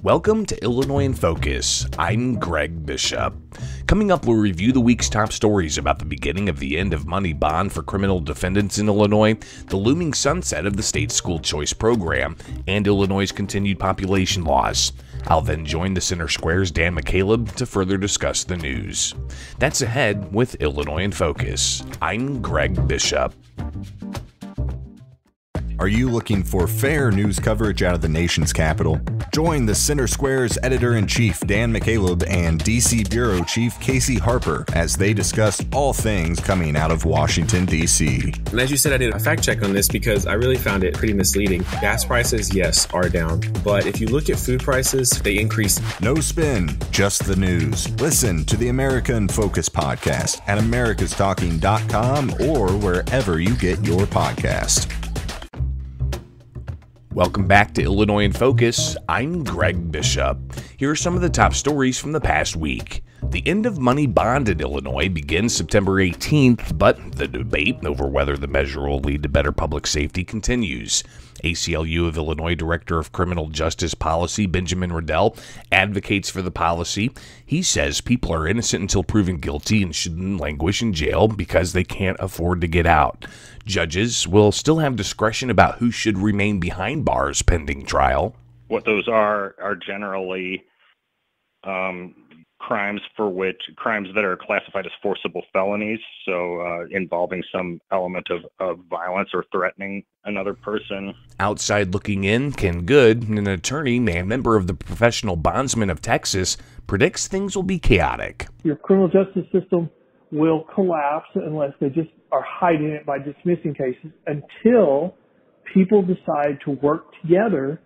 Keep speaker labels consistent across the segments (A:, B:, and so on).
A: Welcome to Illinois in Focus. I'm Greg Bishop. Coming up, we'll review the week's top stories about the beginning of the end of money bond for criminal defendants in Illinois, the looming sunset of the state's school choice program, and Illinois' continued population loss. I'll then join the Center Square's Dan McCaleb to further discuss the news. That's ahead with Illinois in Focus. I'm Greg Bishop.
B: Are you looking for fair news coverage out of the nation's capital? Join the Center Square's Editor-in-Chief Dan McCaleb and DC Bureau Chief Casey Harper as they discuss all things coming out of Washington, D.C.
C: And as you said, I did a fact check on this because I really found it pretty misleading. Gas prices, yes, are down. But if you look at food prices, they increased.
B: No spin, just the news. Listen to the America in Focus podcast at americastalking.com or wherever you get your podcast.
A: Welcome back to Illinois in Focus. I'm Greg Bishop. Here are some of the top stories from the past week. The end of money bond in Illinois begins September 18th, but the debate over whether the measure will lead to better public safety continues. ACLU of Illinois Director of Criminal Justice Policy Benjamin Riddell advocates for the policy. He says people are innocent until proven guilty and shouldn't languish in jail because they can't afford to get out. Judges will still have discretion about who should remain behind bars pending trial.
D: What those are generally crimes that are classified as forcible felonies, so involving some element of violence or threatening another person.
A: Outside looking in, Ken Good, an attorney and member of the Professional Bondsmen of Texas, predicts things will be chaotic.
E: Your criminal justice system will collapse unless they just are hiding it by dismissing cases until people decide to work together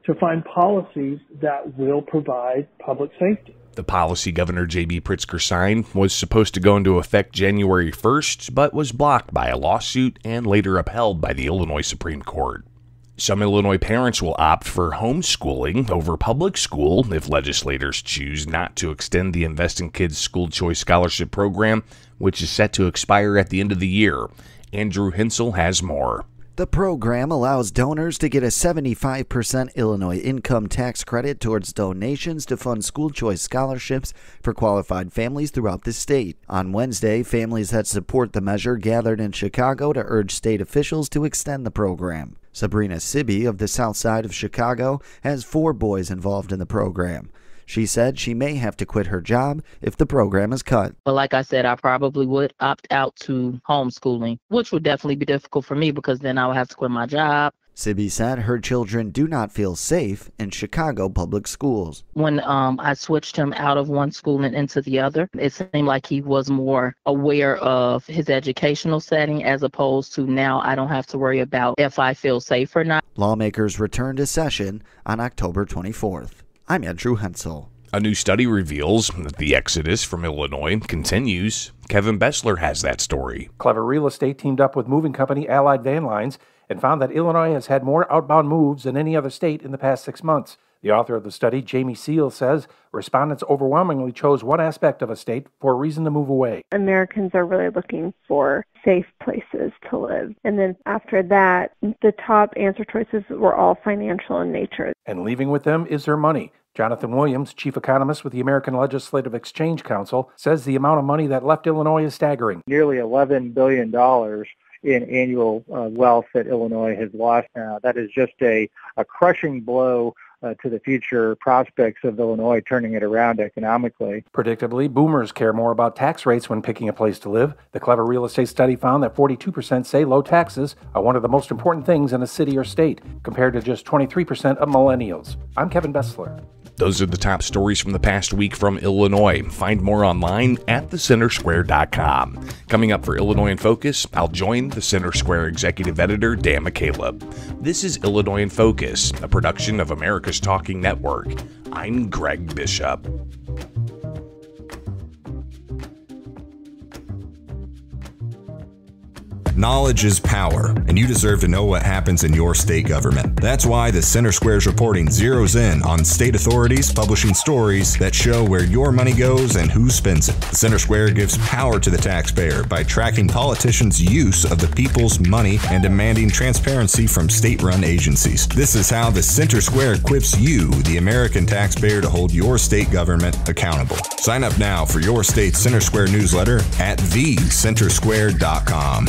E: to find policies that will provide public safety.
A: The policy Governor J.B. Pritzker signed was supposed to go into effect January 1st, but was blocked by a lawsuit and later upheld by the Illinois Supreme Court. Some Illinois parents will opt for homeschooling over public school if legislators choose not to extend the Invest in Kids School Choice Scholarship Program, which is set to expire at the end of the year. Andrew Hensel has more.
F: The program allows donors to get a 75% Illinois income tax credit towards donations to fund school choice scholarships for qualified families throughout the state. On Wednesday, families that support the measure gathered in Chicago to urge state officials to extend the program. Sabrina Sibby of the south side of Chicago has 4 boys involved in the program. She said she may have to quit her job if the program is cut.
G: But like I said, I probably would opt out to homeschooling, which would definitely be difficult for me because then I would have to quit my job.
F: Sibby said her children do not feel safe in Chicago public schools.
G: When I switched him out of one school and into the other, it seemed like he was more aware of his educational setting as opposed to now I don't have to worry about if I feel safe or not.
F: Lawmakers return to session on October 24th. I'm Andrew Hensel.
A: A new study reveals that the exodus from Illinois continues. Kevin Bessler has that story.
H: Clever Real Estate teamed up with moving company Allied Van Lines and found that Illinois has had more outbound moves than any other state in the past 6 months. The author of the study, Jamie Seal, says respondents overwhelmingly chose one aspect of a state for a reason to move away.
I: Americans are really looking for safe places to live. And then after that, the top answer choices were all financial in nature.
H: And leaving with them is their money. Jonathan Williams, chief economist with the American Legislative Exchange Council, says the amount of money that left Illinois is staggering.
J: Nearly $11 billion in annual wealth that Illinois has lost now. That is just a crushing blow to the future prospects of Illinois turning it around economically.
H: Predictably, boomers care more about tax rates when picking a place to live. The Clever Real Estate study found that 42% say low taxes are one of the most important things in a city or state, compared to just 23% of millennials. I'm Kevin Bessler.
A: Those are the top stories from the past week from Illinois. Find more online at thecentersquare.com. Coming up for Illinois in Focus, I'll join the Center Square Executive Editor, Dan McCaleb. This is Illinois in Focus, a production of America's Talking Network. I'm Greg Bishop.
B: Knowledge is power, and you deserve to know what happens in your state government. That's why the Center Square's reporting zeroes in on state authorities publishing stories that show where your money goes and who spends it. The Center Square gives power to the taxpayer by tracking politicians' use of the people's money and demanding transparency from state-run agencies. This is how the Center Square equips you, the American taxpayer, to hold your state government accountable. Sign up now for your state's Center Square newsletter at thecentersquare.com.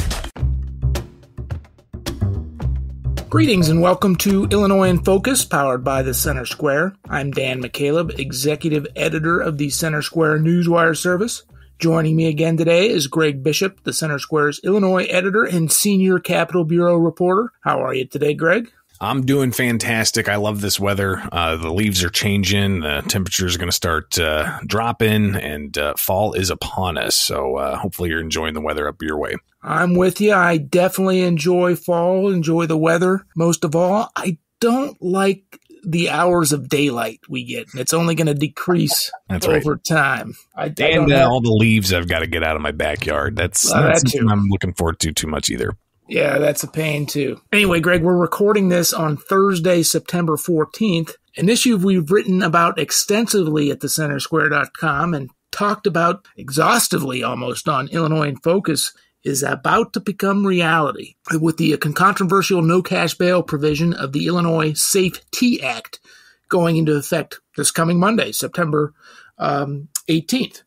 K: Greetings and welcome to Illinois in Focus, powered by the Center Square. I'm Dan McCaleb, Executive Editor of the Center Square Newswire service. Joining me again today is Greg Bishop, the Center Square's Illinois Editor and Senior Capitol Bureau Reporter. How are you today, Greg?
A: I'm doing fantastic. I love this weather. The leaves are changing. The temperatures are going to start dropping, and fall is upon us. So hopefully you're enjoying the weather up your way.
K: I'm with you. I definitely enjoy fall, enjoy the weather. Most of all, I don't like the hours of daylight we get. It's only going to decrease over time.
A: All the leaves I've got to get out of my backyard. That's something I'm looking forward to too much either.
K: Yeah, that's a pain too. Anyway, Greg, we're recording this on Thursday, September 14th. An issue we've written about extensively at thecentersquare.com and talked about exhaustively almost on Illinois in Focus is about to become reality with the controversial no cash bail provision of the Illinois Sept Act going into effect this coming Monday, September 18th.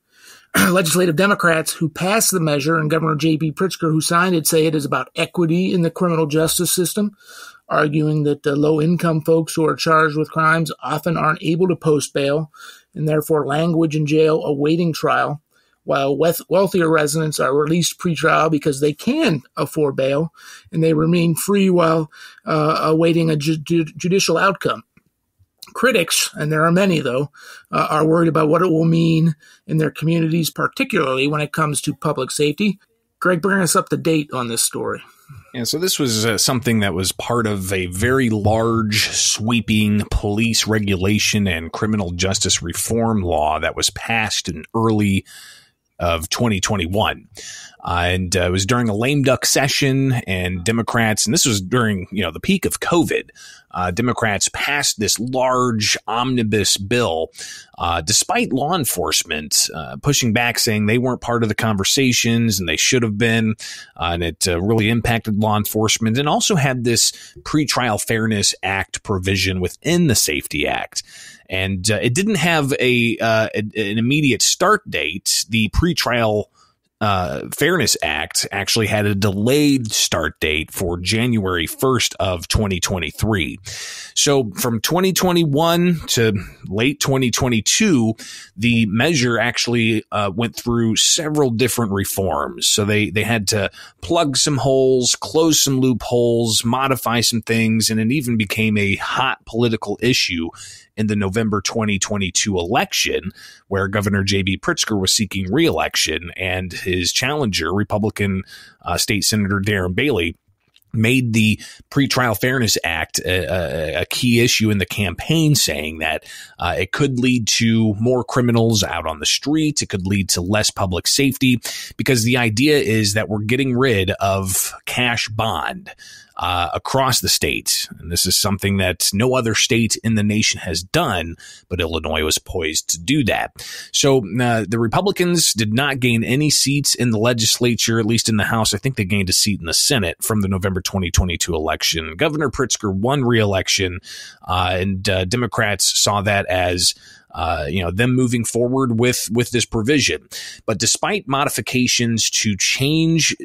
K: Legislative Democrats who passed the measure and Governor J.B. Pritzker who signed it say it is about equity in the criminal justice system, arguing that the low-income folks who are charged with crimes often aren't able to post bail and therefore languish in jail awaiting trial, while wealthier residents are released pretrial because they can afford bail and they remain free while awaiting a judicial outcome. Critics, and there are many though, are worried about what it will mean in their communities, particularly when it comes to public safety. Greg, bring us up to date on this story.
A: Yeah, so this was something that was part of a very large, sweeping police regulation and criminal justice reform law that was passed in early of 2021. And it was during a lame duck session, and Democrats, and this was during, the peak of COVID, Democrats passed this large omnibus bill, despite law enforcement pushing back, saying they weren't part of the conversations and they should have been. And it really impacted law enforcement, and also had this Pretrial Fairness Act provision within the Safety Act. And it didn't have an immediate start date. The Pretrial Fairness Act actually had a delayed start date for January 1st of 2023. So from 2021 to late 2022, the measure actually went through several different reforms. So they had to plug some holes, close some loopholes, modify some things, and it even became a hot political issue in the November 2022 election, where Governor J.B. Pritzker was seeking re-election, and his challenger, Republican State Senator Darren Bailey, made the Pretrial Fairness Act a key issue in the campaign, saying that it could lead to more criminals out on the streets. It could lead to less public safety, because the idea is that we're getting rid of cash bond across the state. And this is something that no other state in the nation has done, but Illinois was poised to do that. So the Republicans did not gain any seats in the legislature, at least in the House. I think they gained a seat in the Senate from the November 2022 election. Governor Pritzker won re-election, and Democrats saw that as them moving forward with this provision. But despite modifications to change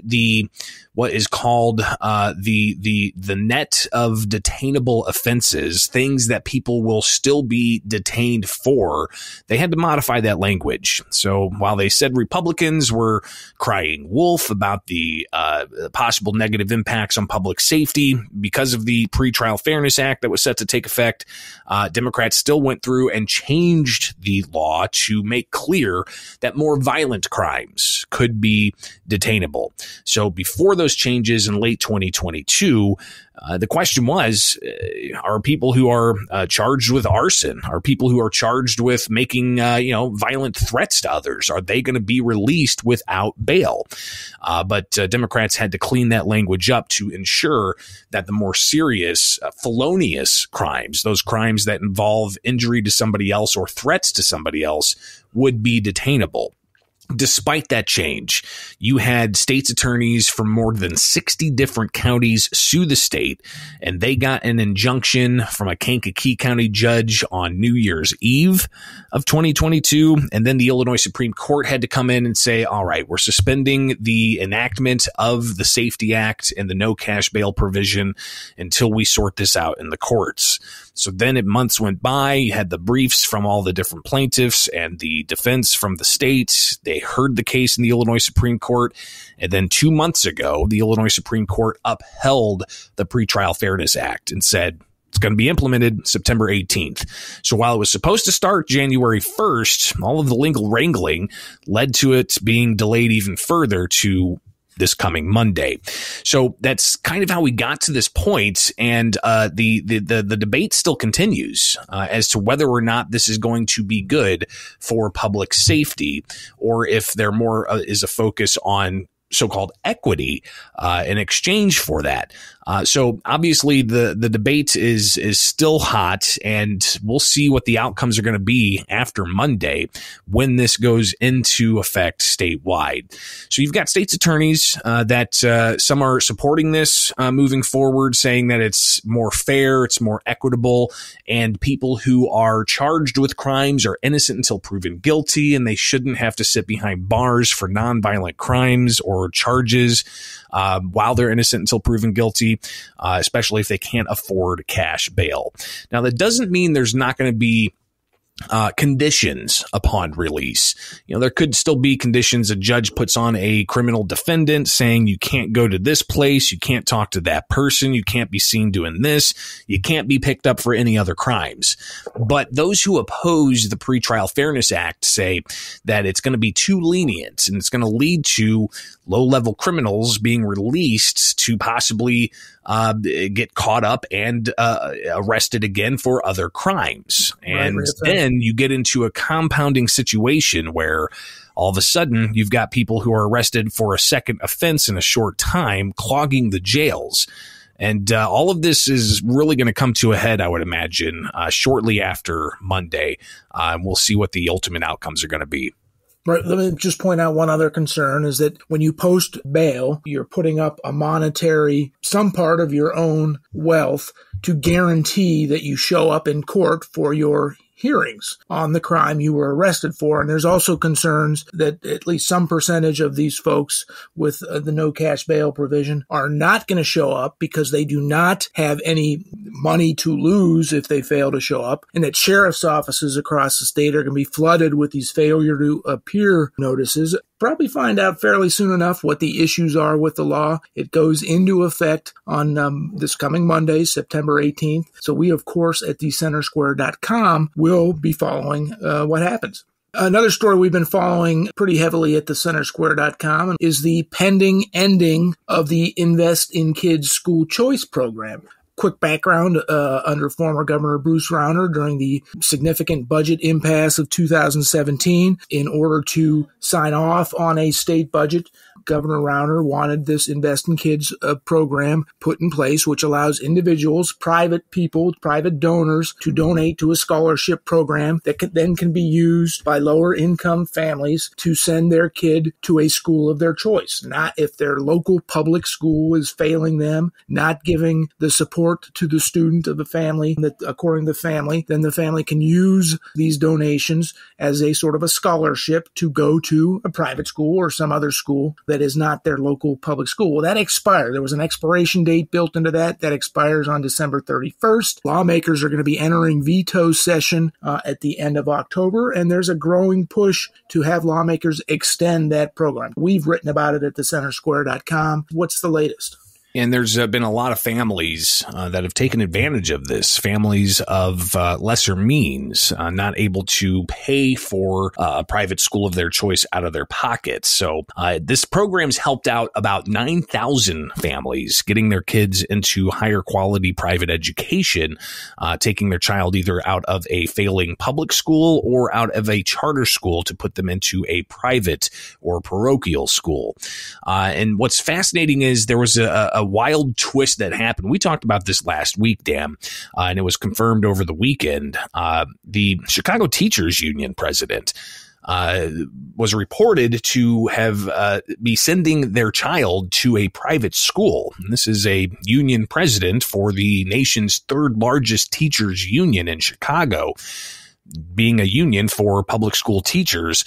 A: what is called the net of detainable offenses, things that people will still be detained for, they had to modify that language. So while they said Republicans were crying wolf about the possible negative impacts on public safety because of the Pretrial Fairness Act that was set to take effect, Democrats still went through and changed the law to make clear that more violent crimes could be detainable. So before those changes in late 2022, The question was, are people who are charged with arson, are people who are charged with making, violent threats to others, are they going to be released without bail? But Democrats had to clean that language up to ensure that the more serious, felonious crimes, those crimes that involve injury to somebody else or threats to somebody else, would be detainable. Despite that change, you had state's attorneys from more than 60 different counties sue the state, and they got an injunction from a Kankakee County judge on New Year's Eve of 2022. And then the Illinois Supreme Court had to come in and say, all right, we're suspending the enactment of the Safety Act and the no cash bail provision until we sort this out in the courts. So then months went by, you had the briefs from all the different plaintiffs and the defense from the state. They heard the case in the Illinois Supreme Court. And then 2 months ago, the Illinois Supreme Court upheld the Pretrial Fairness Act and said it's going to be implemented September 18th. So while it was supposed to start January 1st, all of the legal wrangling led to it being delayed even further to this coming Monday. So that's kind of how we got to this point, and the debate still continues as to whether or not this is going to be good for public safety, or if there more is a focus on so-called equity in exchange for that. So obviously the debate is still hot, and we'll see what the outcomes are going to be after Monday when this goes into effect statewide. So you've got states' attorneys that some are supporting this moving forward, saying that it's more fair, it's more equitable, and people who are charged with crimes are innocent until proven guilty, and they shouldn't have to sit behind bars for nonviolent crimes or charges while they're innocent until proven guilty, especially if they can't afford cash bail. Now, that doesn't mean there's not going to be conditions upon release. There could still be conditions. A judge puts on a criminal defendant saying you can't go to this place, you can't talk to that person, you can't be seen doing this, you can't be picked up for any other crimes. But those who oppose the Pretrial Fairness Act say that it's going to be too lenient, and it's going to lead to low-level criminals being released to possibly get caught up and arrested again for other crimes. And then you get into a compounding situation where all of a sudden you've got people who are arrested for a second offense in a short time, clogging the jails. And all of this is really going to come to a head, I would imagine, shortly after Monday. We'll see what the ultimate outcomes are going to be.
K: Right. Let me just point out one other concern is that when you post bail, you're putting up a monetary, some part of your own wealth to guarantee that you show up in court for your hearings on the crime you were arrested for. And there's also concerns that at least some percentage of these folks with the no cash bail provision are not going to show up because they do not have any money to lose if they fail to show up, and that sheriff's offices across the state are going to be flooded with these failure to appear notices. Probably find out fairly soon enough what the issues are with the law. It goes into effect on this coming Monday, September 18th. So we, of course, at thecentersquare.com will be following what happens. Another story we've been following pretty heavily at thecentersquare.com is the pending ending of the Invest in Kids school choice program. Quick background, under former Governor Bruce Rauner during the significant budget impasse of 2017, in order to sign off on a state budget, Governor Rauner wanted this Invest in Kids program put in place, which allows individuals, private people, private donors to donate to a scholarship program that can be used by lower income families to send their kid to a school of their choice. Not if their local public school is failing them, not giving the support to the student of the family that, according to the family, then the family can use these donations as a sort of a scholarship to go to a private school or some other school that is not their local public school. Well, that expired. There was an expiration date built into that. That expires on December 31st. Lawmakers are going to be entering veto session at the end of October, and there's a growing push to have lawmakers extend that program. We've written about it at thecentersquare.com. What's the latest?
A: And there's been a lot of families that have taken advantage of this, families of lesser means, not able to pay for a private school of their choice out of their pockets. So this program's helped out about 9,000 families getting their kids into higher quality private education, taking their child either out of a failing public school or out of a charter school to put them into a private or parochial school. And what's fascinating is there was a wild twist that happened. We talked about this last week, Dan, and it was confirmed over the weekend. The Chicago Teachers Union president was reported to have be sending their child to a private school. And this is a union president for the nation's third largest teachers union in Chicago, being a union for public school teachers,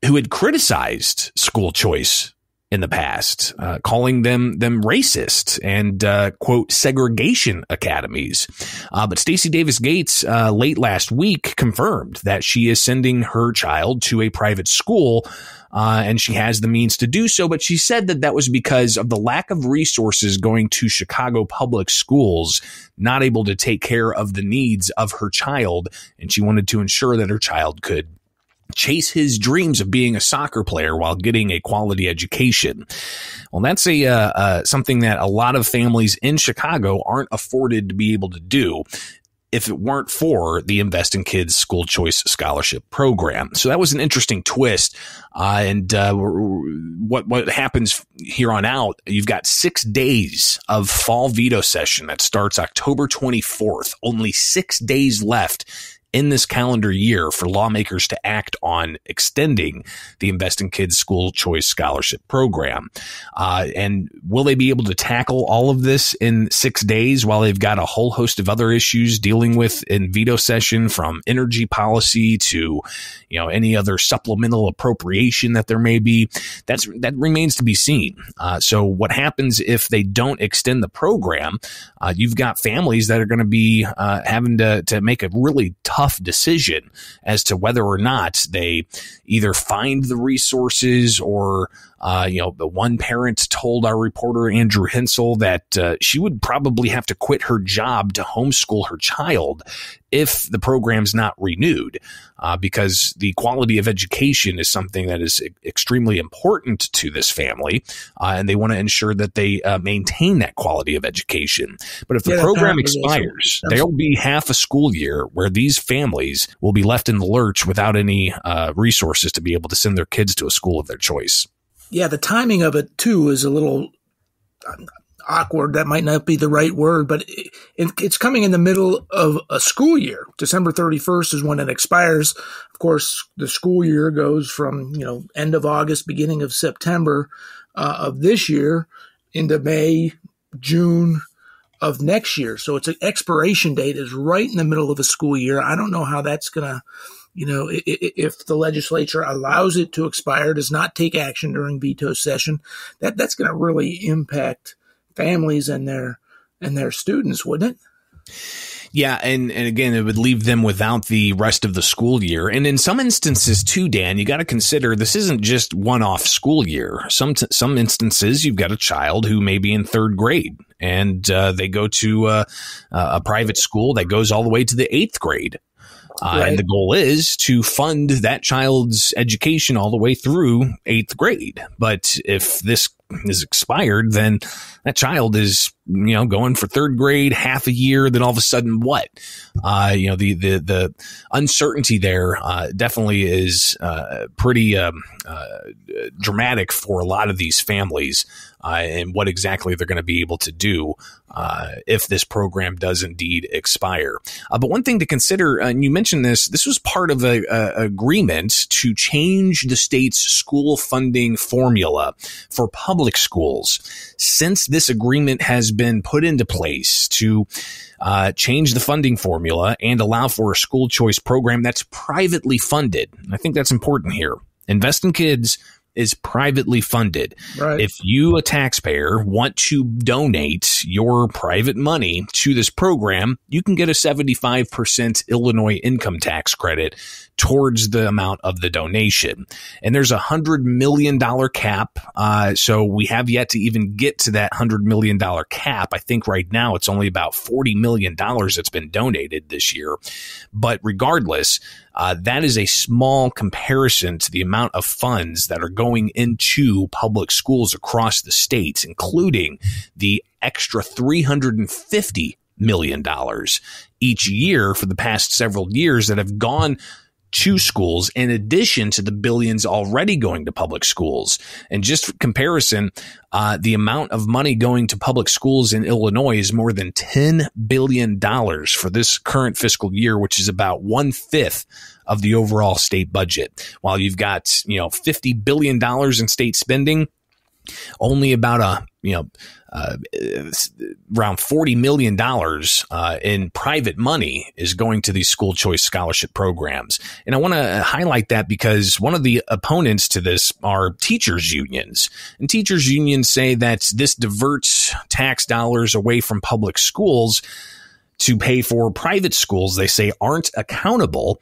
A: who had criticized school choice in the past, calling them racist and, quote, segregation academies. But Stacey Davis Gates, late last week, confirmed that she is sending her child to a private school, and she has the means to do so. But she said that that was because of the lack of resources going to Chicago public schools, not able to take care of the needs of her child. And she wanted to ensure that her child could chase his dreams of being a soccer player while getting a quality education. Well, that's something that a lot of families in Chicago aren't afforded to be able to do if it weren't for the Invest in Kids School Choice Scholarship Program. So that was an interesting twist. And what happens here on out, you've got 6 days of fall veto session that starts October 24th, only 6 days left in this calendar year for lawmakers to act on extending the Invest in Kids School Choice Scholarship Program. And will they be able to tackle all of this in 6 days while they've got a whole host of other issues dealing with in veto session, from energy policy to, any other supplemental appropriation that there may be? That remains to be seen. So what happens if they don't extend the program? You've got families that are going to be having to make a really tough decision as to whether or not they either find the resources or, the one parent told our reporter Andrew Hensel that she would probably have to quit her job to homeschool her child if the program's not renewed, because the quality of education is something that is extremely important to this family, and they want to ensure that they maintain that quality of education. But if the program expires, there'll be half a school year where these families will be left in the lurch without any resources to be able to send their kids to a school of their choice.
K: Yeah, the timing of it, too, is a little awkward. That might not be the right word, but it's coming in the middle of a school year. December 31st is when it expires. Of course, the school year goes from, end of August, beginning of September of this year into May, June of next year. So its expiration date is right in the middle of a school year. I don't know how that's going to, if the legislature allows it to expire, does not take action during veto session, that's going to really impact families and their students, wouldn't it?
A: Yeah, and again, it would leave them without the rest of the school year. And in some instances too, Dan, you got to consider this isn't just one-off school year. Some instances, you've got a child who may be in third grade, and they go to a private school that goes all the way to the 8th grade. Right. And the goal is to fund that child's education all the way through 8th grade. But if this is expired, then that child is, going for third grade, half a year, then all of a sudden what? The uncertainty there definitely is pretty dramatic for a lot of these families, and what exactly they're going to be able to do if this program does indeed expire. But one thing to consider, and you mentioned this was part of an agreement to change the state's school funding formula for public schools. Since this agreement has been put into place to change the funding formula and allow for a school choice program that's privately funded, I think that's important here. Invest in Kids is privately funded.
K: Right.
A: If you, a taxpayer, want to donate your private money to this program, you can get a 75% Illinois income tax credit towards the amount of the donation. And there's $100 million cap. So we have yet to even get to that $100 million cap. I think right now it's only about $40 million that's been donated this year. But regardless, that is a small comparison to the amount of funds that are going into public schools across the states, including the extra $350 million each year for the past several years that have gone to schools, in addition to the billions already going to public schools. And just for comparison, the amount of money going to public schools in Illinois is more than $10 billion for this current fiscal year, which is about 1/5 of the overall state budget. While you've got, $50 billion in state spending, only about around $40 million in private money is going to these school choice scholarship programs. And I want to highlight that because one of the opponents to this are teachers unions. And teachers unions say that this diverts tax dollars away from public schools to pay for private schools they say aren't accountable.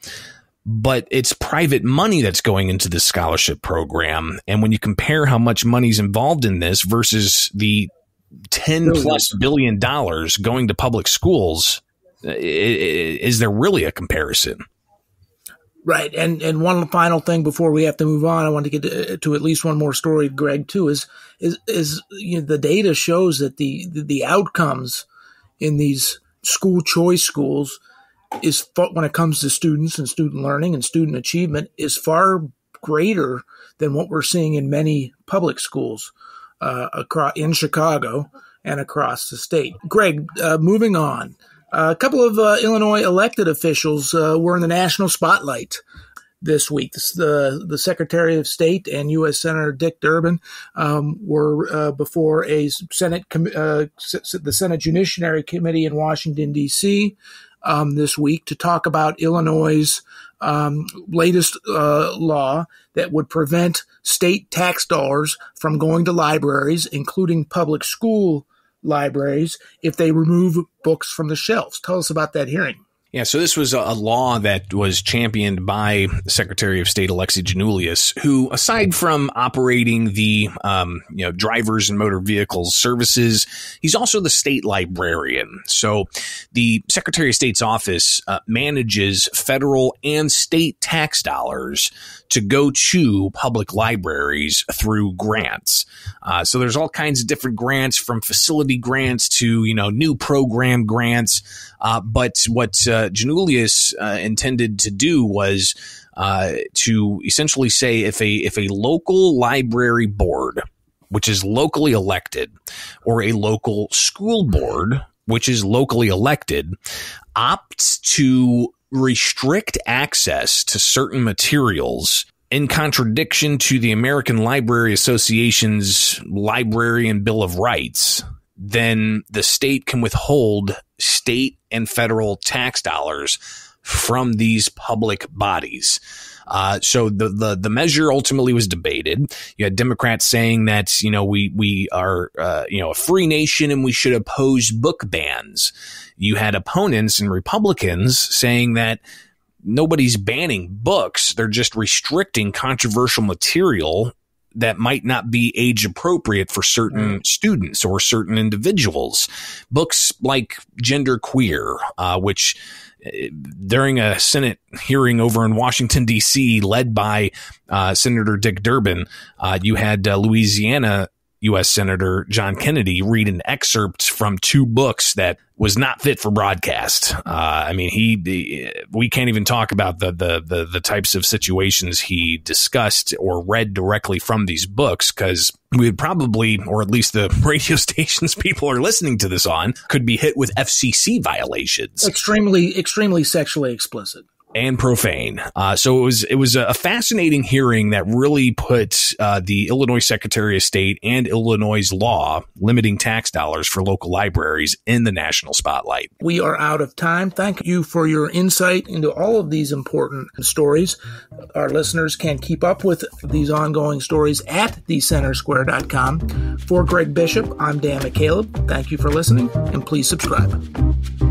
A: But it's private money that's going into this scholarship program. And when you compare how much money's involved in this versus the $10+ billion going to public schools, is there really a comparison?
K: Right. And one final thing before we have to move on, I want to get to at least one more story, Greg, too, is the data shows that the outcomes in these school choice schools is, when it comes to students and student learning and student achievement, is far greater than what we're seeing in many public schools in Chicago and across the state. Greg, moving on. A couple of Illinois elected officials were in the national spotlight this week. The Secretary of State and U.S. Senator Dick Durbin were before the Senate Judiciary Committee in Washington, D.C., this week to talk about Illinois' latest law that would prevent state tax dollars from going to libraries, including public school libraries, if they remove books from the shelves. Tell us about that hearing.
A: Yeah, so this was a law that was championed by Secretary of State Alexi Giannoulias, who, aside from operating the drivers and motor vehicles services, he's also the state librarian. So the Secretary of State's office manages federal and state tax dollars to go to public libraries through grants. So there's all kinds of different grants, from facility grants to new program grants. But what Giannoulias intended to do was to essentially say if a local library board, which is locally elected, or a local school board, which is locally elected, opts to restrict access to certain materials in contradiction to the American Library Association's Librarian Bill of Rights, then the state can withhold state and federal tax dollars from these public bodies. So the measure ultimately was debated. You had Democrats saying that, we are, a free nation and we should oppose book bans. You had opponents and Republicans saying that nobody's banning books. They're just restricting controversial material that might not be age appropriate for certain students or certain individuals. Books like Genderqueer, which during a Senate hearing over in Washington, D.C., led by Senator Dick Durbin, you had Louisiana U.S. Senator John Kennedy read an excerpt from two books that was not fit for broadcast. We can't even talk about the types of situations he discussed or read directly from these books, because we would probably, or at least the radio stations people are listening to this on, could be hit with FCC violations.
K: Extremely sexually explicit.
A: and profane. So it was a fascinating hearing that really put the Illinois Secretary of State and Illinois' law limiting tax dollars for local libraries in the national spotlight.
K: We are out of time. Thank you for your insight into all of these important stories. Our listeners can keep up with these ongoing stories at thecentersquare.com. For Greg Bishop, I'm Dan McCaleb. Thank you for listening, and please subscribe.